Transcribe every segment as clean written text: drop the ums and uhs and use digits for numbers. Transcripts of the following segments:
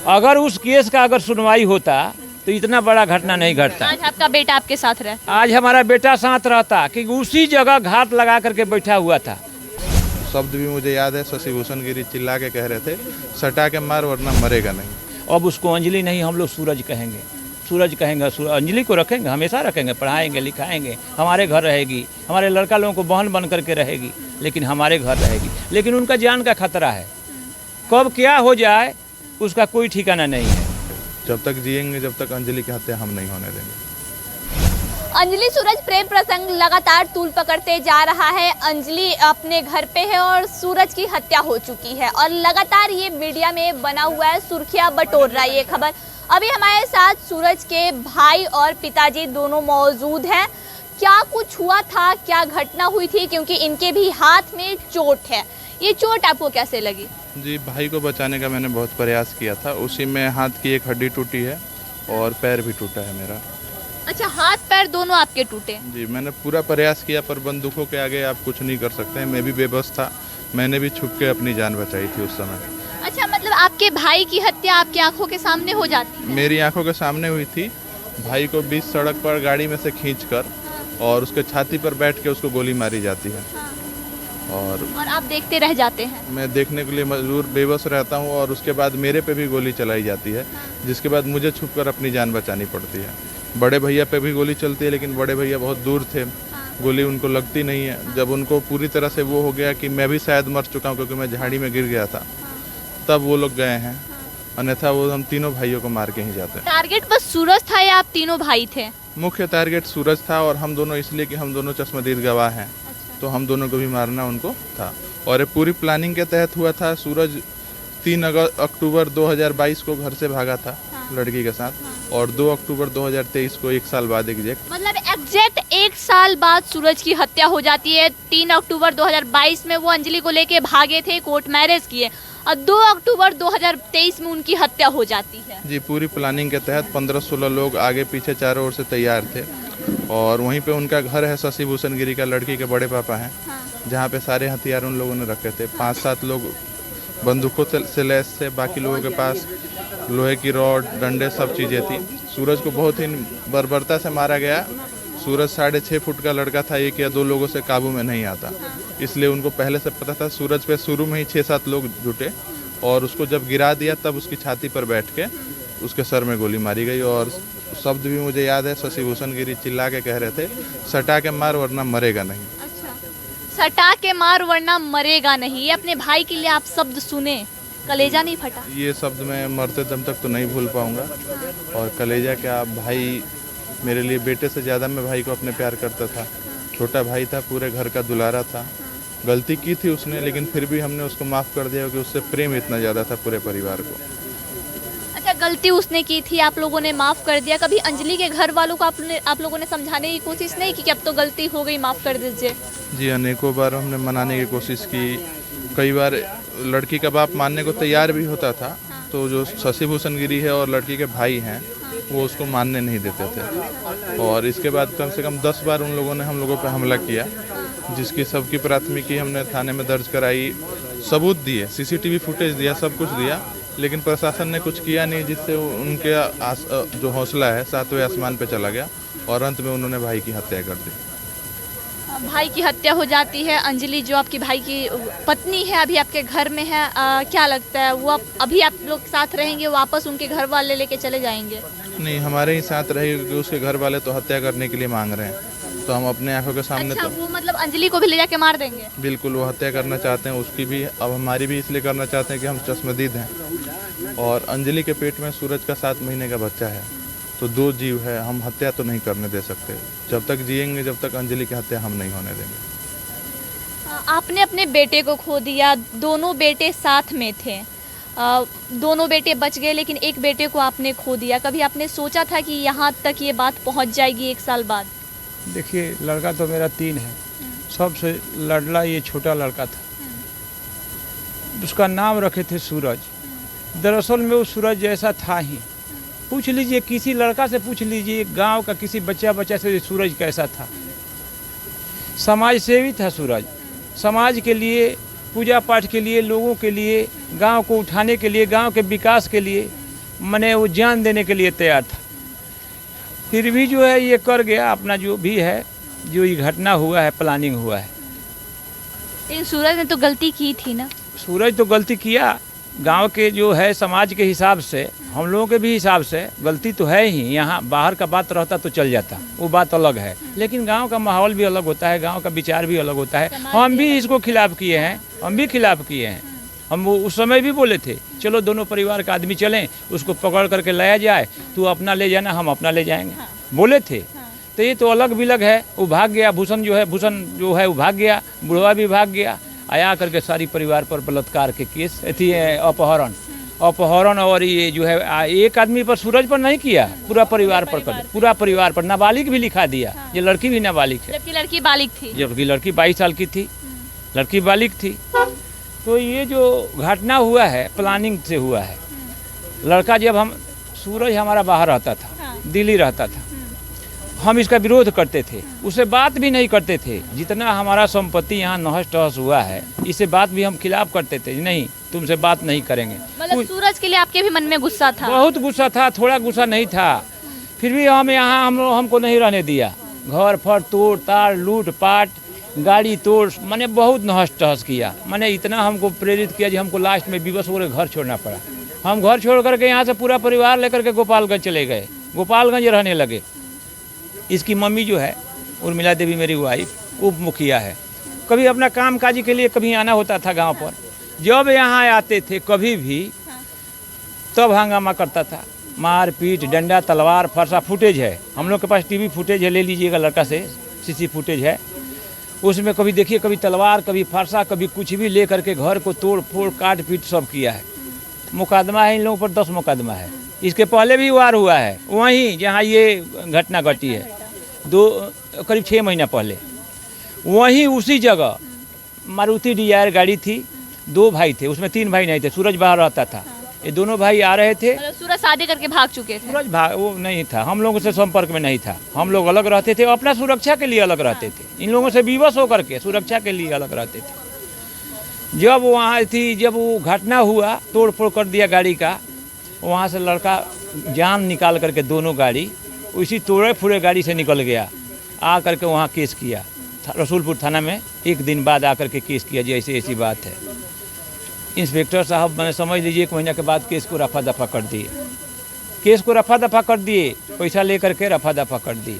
अगर उस केस का अगर सुनवाई होता तो इतना बड़ा घटना नहीं घटता। आज आपका बेटा आपके साथ रहता। आज हमारा बेटा साथ रहता कि उसी जगह घात लगा करके बैठा हुआ था। शब्द भी मुझे याद है, शशि भूषण गिरी चिल्ला के कह रहे थे, सटा के मार वरना मरेगा नहीं। अब उसको अंजलि नहीं, हम लोग सूरज कहेंगे। सूरज कहेंगे, अंजलि को रखेंगे, हमेशा रखेंगे, पढ़ाएंगे लिखाएंगे, हमारे घर रहेगी, हमारे लड़का लोगों को बहन बन करके रहेगी, लेकिन हमारे घर रहेगी। लेकिन उनका जान का खतरा है, कब क्या हो जाए उसका कोई ठिकाना नहीं है। जब तक जिएंगे, जब तक अंजलि की हत्या हम नहीं होने देंगे। अंजलि सूरज प्रेम प्रसंग लगातार तूल पकड़ते जा रहा है। अंजलि अपने घर पे है और सूरज की हत्या हो चुकी है और लगातार ये मीडिया में बना हुआ है, सुर्खियां बटोर रहा है ये खबर। अभी हमारे साथ सूरज के भाई और पिताजी दोनों मौजूद हैं। क्या कुछ हुआ था, क्या घटना हुई थी, क्योंकि इनके भी हाथ में चोट है। ये चोट आपको कैसे लगी? जी, भाई को बचाने का मैंने बहुत प्रयास किया था, उसी में हाथ की एक हड्डी टूटी है और पैर भी टूटा है मेरा। अच्छा, हाथ पैर दोनों आपके टूटे? जी, मैंने पूरा प्रयास किया पर बंदूकों के आगे आप कुछ नहीं कर सकते हैं। मैं भी बेबस था, मैंने भी छुप के अपनी जान बचाई थी उस समय। अच्छा, मतलब आपके भाई की हत्या आपकी आंखों के सामने हो जाती है? मेरी आंखों के सामने हुई थी। भाई को बीच सड़क पर गाड़ी में से खींचकर और उसके छाती पर बैठ के उसको गोली मारी जाती है। और आप देखते रह जाते हैं? मैं देखने के लिए मजबूर बेबस रहता हूँ और उसके बाद मेरे पे भी गोली चलाई जाती है, जिसके बाद मुझे छुपकर अपनी जान बचानी पड़ती है। बड़े भैया पे भी गोली चलती है, लेकिन बड़े भैया बहुत दूर थे, गोली उनको लगती नहीं है। जब उनको पूरी तरह से वो हो गया कि मैं भी शायद मर चुका हूँ क्योंकि मैं झाड़ी में गिर गया था, तब वो लोग गए हैं, अन्यथा वो हम तीनों भाइयों को मार के ही जाते हैं। टारगेट बस सूरज था या आप तीनों भाई थे? मुख्य टारगेट सूरज था और हम दोनों, इसलिए कि हम दोनों चश्मदीद गवाह हैं, तो हम दोनों को भी मारना उनको था। और ये पूरी प्लानिंग के तहत हुआ था। सूरज 3 अक्टूबर 2022 को घर से भागा था लड़की के साथ और 2 अक्टूबर 2023 को 1 साल बाद एग्जैक्ट, मतलब एग्जैक्ट 1 साल बाद सूरज की हत्या हो जाती है। 3 अक्टूबर 2022 में वो अंजलि को लेके भागे थे, कोर्ट मैरिज किए और 2 अक्टूबर 2023 में उनकी हत्या हो जाती है। जी, पूरी प्लानिंग के तहत 15-16 लोग आगे पीछे चारों ओर से तैयार थे और वहीं पे उनका घर है, शशि भूषण गिरी का लड़की के बड़े पापा हैं, जहाँ पे सारे हथियार उन लोगों ने रखे थे। 5-7 लोग बंदूकों से लैस थे, बाकी लोगों के पास लोहे की रॉड, डंडे, सब चीज़ें थी। सूरज को बहुत ही बर्बरता से मारा गया। सूरज 6.5 फुट का लड़का था, 1 या 2 लोगों से काबू में नहीं आता, इसलिए उनको पहले से पता था। सूरज पे शुरू में ही 6-7 लोग जुटे और उसको जब गिरा दिया तब उसकी छाती पर बैठ के उसके सर में गोली मारी गई। और शब्द भी मुझे याद है, शशि भूषण गिरी चिल्ला के कह रहे थे, सटा के मार वरना मरेगा नहीं। अच्छा, सटा के मार वरना मरेगा नहीं, ये अपने भाई के लिए आप शब्द सुने, कलेजा नहीं फटा? ये शब्द मैं मरते दम तक तो नहीं भूल पाऊंगा। और कलेजा क्या, भाई मेरे लिए बेटे से ज़्यादा मैं भाई को अपने प्यार करता था। छोटा भाई था, पूरे घर का दुलारा था। गलती की थी उसने, लेकिन फिर भी हमने उसको माफ़ कर दिया क्योंकि उससे प्रेम इतना ज़्यादा था पूरे परिवार को। अच्छा, गलती उसने की थी, आप लोगों ने माफ़ कर दिया। कभी अंजलि के घर वालों को आप लोगों ने समझाने की कोशिश नहीं की कि अब तो गलती हो गई, माफ़ कर दीजिए? जी, अनेकों बार हमने मनाने की कोशिश की। कई बार लड़की का बाप मानने को तैयार भी होता था, तो जो शशि भूषण गिरी है और लड़की के भाई हैं वो उसको मानने नहीं देते थे। और इसके बाद कम से कम 10 बार उन लोगों ने हम लोगों पर हमला किया, जिसकी सबकी प्राथमिकी हमने थाने में दर्ज कराई, सबूत दिए, CCTV फुटेज दिया, सब कुछ दिया, लेकिन प्रशासन ने कुछ किया नहीं, जिससे उनके जो हौसला है 7वें आसमान पे चला गया और अंत में उन्होंने भाई की हत्या कर दी। भाई की हत्या हो जाती है। अंजलि जो आपकी भाई की पत्नी है अभी आपके घर में है, क्या लगता है वो अभी आप लोग साथ रहेंगे, वापस उनके घर वाले लेके चले जाएंगे? नहीं, हमारे ही साथ रहेगी क्योंकि उसके घर वाले तो हत्या करने के लिए मांग रहे हैं, तो हम अपने आंखों के सामने। अच्छा, तो वो मतलब अंजलि को भी ले जाके मार देंगे? बिल्कुल, वो हत्या करना चाहते हैं उसकी भी, अब हमारी भी इसलिए करना चाहते हैं कि हम चश्मदीद हैं और अंजलि के पेट में सूरज का 7 महीने का बच्चा है, तो 2 जीव है, हम हत्या तो नहीं करने दे सकते। जब तक जिएंगे, जब तक अंजलि की हत्या हम नहीं होने देंगे। आपने अपने बेटे को खो दिया, दोनों बेटे साथ में थे, दोनों बेटे बच गए, लेकिन एक बेटे को आपने खो दिया। कभी आपने सोचा था कि यहाँ तक ये बात पहुँच जाएगी 1 साल बाद? देखिए, लड़का तो मेरा 3 है, सबसे लड़ला ये छोटा लड़का था, उसका नाम रखे थे सूरज। दरअसल में वो सूरज जैसा था ही। पूछ लीजिए, किसी लड़का से पूछ लीजिए, गांव का किसी बच्चा से सूरज कैसा था। समाज सेवी था सूरज, समाज के लिए, पूजा पाठ के लिए, लोगों के लिए, गांव को उठाने के लिए, गांव के विकास के लिए मैंने वो जान देने के लिए तैयार था। फिर भी जो है ये कर गया अपना, जो भी है, जो ये घटना हुआ है प्लानिंग हुआ है। लेकिन सूरज ने तो गलती की थी ना। सूरज तो गलती किया, गांव के जो है समाज के हिसाब से, हम लोगों के भी हिसाब से गलती तो है ही। यहाँ बाहर का बात रहता तो चल जाता, वो बात अलग है, लेकिन गांव का माहौल भी अलग होता है, गांव का विचार भी अलग होता है। हम भी इसको खिलाफ किए हैं, हम भी खिलाफ किए हैं। हम वो उस समय भी बोले थे चलो दोनों परिवार का आदमी चलें, उसको पकड़ करके लाया जाए, तू अपना ले जाना, हम अपना ले जाएंगे, बोले थे। तो ये तो अलग विलग है, वो भाग गया। भूषण जो है वो भाग गया, बुढ़वा भी भाग गया। आया करके सारी परिवार पर बलात्कार के केस, थी अपहरण और ये जो है एक आदमी पर, सूरज पर नहीं किया, पूरा परिवार पर कर, पूरा परिवार पर। नाबालिग भी लिखा दिया, ये लड़की भी नाबालिग है, जबकि लड़की बालिग थी। जबकि लड़की 22 साल की थी, लड़की बालिग थी। तो ये जो घटना हुआ है प्लानिंग से हुआ है। लड़का जब सूरज हमारा बाहर रहता था, दिल्ली रहता था, हम इसका विरोध करते थे, उससे बात भी नहीं करते थे। जितना हमारा संपत्ति यहाँ नहस तहस हुआ है, इससे बात भी हम खिलाफ करते थे, नहीं तुमसे बात नहीं करेंगे। मतलब सूरज के लिए आपके भी मन में गुस्सा था? बहुत गुस्सा था, थोड़ा गुस्सा नहीं था। फिर भी हम यहाँ हमको नहीं रहने दिया। घर फर तोड़ ताड़, लूट पाट, गाड़ी तोड़, मैंने बहुत नहस तहस किया। मैंने इतना हमको प्रेरित किया कि हमको लास्ट में विवश होकर घर छोड़ना पड़ा। हम घर छोड़ करके यहाँ से पूरा परिवार लेकर के गोपालगंज चले गए, गोपालगंज रहने लगे। इसकी मम्मी जो है उर्मिला देवी, मेरी वाइफ, उप मुखिया है। कभी अपना काम काजी के लिए कभी आना होता था गांव पर, जब यहाँ आते थे कभी भी तब हंगामा करता था, मार पीट, डंडा तलवार फरसा। फुटेज है हम लोग के पास, टीवी फुटेज है, ले लीजिएगा लड़का से, सीसी फुटेज है। उसमें कभी देखिए, कभी तलवार, कभी फरसा, कभी कुछ भी ले करके घर को तोड़ फोड़ काट पीट सब किया है। मुकदमा है इन लोगों पर, 10 मुकदमा है। इसके पहले भी वार हुआ है वहीं जहाँ ये घटना घटी है, करीब 6 महीना पहले। वहीं उसी जगह मारुति डिजायर गाड़ी थी, 2 भाई थे, उसमें 3 भाई नहीं थे। सूरज बाहर रहता था, ये दोनों भाई आ रहे थे। मतलब सूरज शादी करके भाग चुके थे? सूरज वो नहीं था, हम लोगों से संपर्क में नहीं था। हम लोग अलग रहते थे, अपना सुरक्षा के लिए अलग रहते थे। इन लोगों से विवश होकर के सुरक्षा के लिए अलग रहते थे। जब वहाँ थी, जब वो घटना हुआ, तोड़ फोड़ कर दिया गाड़ी का, वहाँ से लड़का जान निकाल करके दोनों गाड़ी उसी तोड़े फुड़े गाड़ी से निकल गया। आ करके वहाँ केस किया रसूलपुर थाना में। 1 दिन बाद आकर के केस किया जी, ऐसी बात है। इंस्पेक्टर साहब मैंने समझ लीजिए 1 महीना के बाद केस को रफा दफा कर दिए। केस को रफा दफा कर दिए, पैसा लेकर के रफा दफा कर दिए।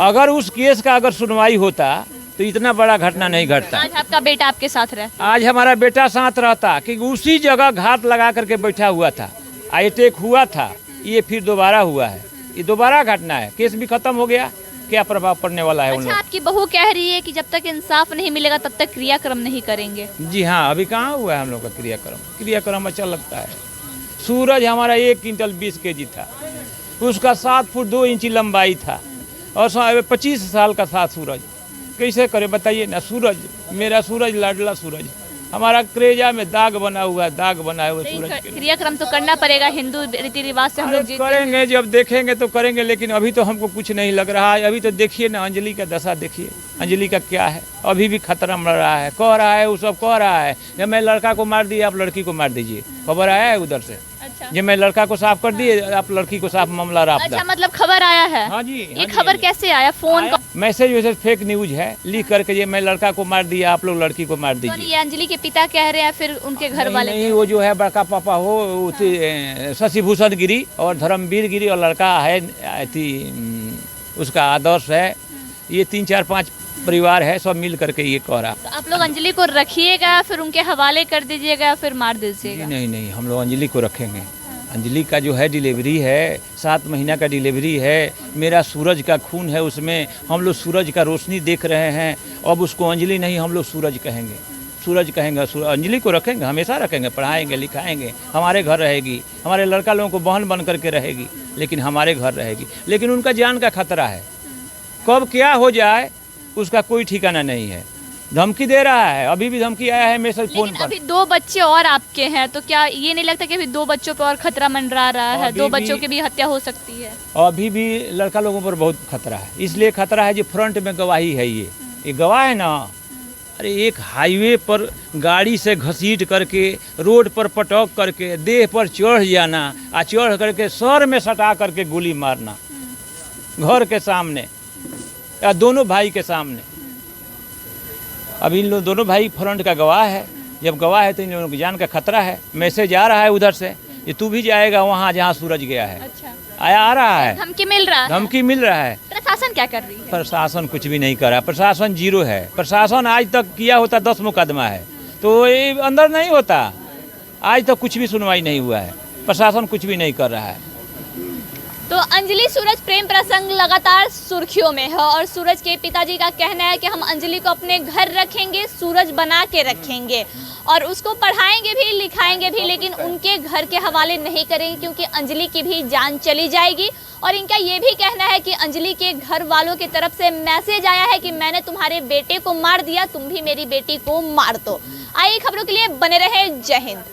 अगर उस केस का अगर सुनवाई होता तो इतना बड़ा घटना नहीं घटता। आज आपका बेटा आपके साथ रहता? आज हमारा बेटा साथ रहता, क्योंकि उसी जगह घात लगा करके बैठा हुआ था। अटैक हुआ था, ये फिर दोबारा हुआ है, ये दोबारा घटना है। केस भी खत्म हो गया, क्या प्रभाव पड़ने वाला है उन लोग? आपकी बहू कह रही है कि जब तक इंसाफ नहीं मिलेगा तब तक क्रियाक्रम नहीं करेंगे। जी हाँ, अभी कहाँ हुआ है हम लोग का क्रियाक्रम अच्छा लगता है। सूरज हमारा 1 क्विंटल 20 kg था, उसका 7 फुट 2 इंची लंबाई था, और 25 साल का था सूरज। कैसे करे बताइए ना। सूरज, मेरा सूरज, लाडला सूरज, हमारा कलेजा में दाग बना हुआ है, दाग बना हुआ सूरज के। क्रियाक्रम तो करना पड़ेगा, हिंदू रीति रिवाज से हम लोग करेंगे, जब देखेंगे तो करेंगे। लेकिन अभी तो हमको कुछ नहीं लग रहा है। अभी तो देखिए ना, अंजलि का दशा देखिए, अंजलि का क्या है। अभी भी खतरा मर रहा है, कह रहा है, वो सब कह रहा है जब मैं लड़का को मार दिया, आप लड़की को मार दीजिए। खबर आया है उधर से। अच्छा। जब मैं लड़का को साफ कर दिए, आप लड़की को साफ, मामला राफ। अच्छा, मतलब खबर आया है? हाँ जी। ये खबर कैसे आया? फोन? मैसेज वैसे फेक न्यूज है, लिख करके ये मैं लड़का को मार दिया, आप लोग लड़की को मार दीजिए। ये अंजलि के पिता कह रहे हैं, फिर उनके घर वाले? नहीं, वो जो है बड़का पापा हो शशि भूषण गिरी और धर्मवीर गिरी, और लड़का है उसका आदर्श है। ये 3 4 5 परिवार है, सब मिल करके ये कह रहा। तो आप लोग अंजलि को रखिएगा, फिर उनके हवाले कर दीजिएगा, फिर मार दीजिएगा? नहीं, हम लोग अंजलि को रखेंगे। अंजलि का जो है डिलीवरी है, 7 महीना का डिलीवरी है। मेरा सूरज का खून है उसमें, हम लोग सूरज का रोशनी देख रहे हैं। अब उसको अंजलि नहीं, हम लोग सूरज कहेंगे, सूरज कहेंगे। अंजलि को रखेंगे, हमेशा रखेंगे, पढ़ाएंगे लिखाएंगे। हमारे घर रहेगी, हमारे लड़का लोगों को बहन बन करके रहेगी, लेकिन हमारे घर रहेगी। लेकिन उनका जान का खतरा है, कब क्या हो जाए उसका कोई ठिकाना नहीं है। धमकी दे रहा है, अभी भी धमकी आया है मैसेज फोन पर। अभी 2 बच्चे और आपके हैं, तो क्या ये नहीं लगता कि अभी 2 बच्चों पर और खतरा मंडरा रहा है? 2 बच्चों की भी हत्या हो सकती है। अभी भी लड़का लोगों पर बहुत खतरा है। इसलिए खतरा है जो फ्रंट में गवाही है, ये गवाह है ना, अरे एक हाईवे पर गाड़ी से घसीट करके रोड पर पटक करके देह पर चढ़ जाना और चढ़ करके सर में सटा करके गोली मारना घर के सामने या दोनों भाई के सामने। अब इन लोग दोनों भाई फ्रंट का गवाह है, जब गवाह है तो इन लोगों की जान का खतरा है। मैसेज आ रहा है उधर से ये तू भी जाएगा वहाँ जहाँ सूरज गया है। अच्छा, आ रहा है, धमकी मिल रहा है। धमकी मिल रहा है। प्रशासन क्या कर रही है? प्रशासन कुछ भी नहीं कर रहा, प्रशासन जीरो है। प्रशासन आज तक किया होता 10 मुकदमा है तो ये अंदर नहीं होता। आज तक कुछ भी सुनवाई नहीं हुआ है, प्रशासन कुछ भी नहीं कर रहा है। तो अंजलि सूरज प्रेम प्रसंग लगातार सुर्खियों में है और सूरज के पिताजी का कहना है कि हम अंजलि को अपने घर रखेंगे, सूरज बना के रखेंगे और उसको पढ़ाएंगे भी लिखाएंगे भी, लेकिन उनके घर के हवाले नहीं करेंगे क्योंकि अंजलि की भी जान चली जाएगी। और इनका ये भी कहना है कि अंजलि के घर वालों की तरफ से मैसेज आया है कि मैंने तुम्हारे बेटे को मार दिया, तुम भी मेरी बेटी को मार दो। आइए खबरों के लिए बने रहे। जय हिंद।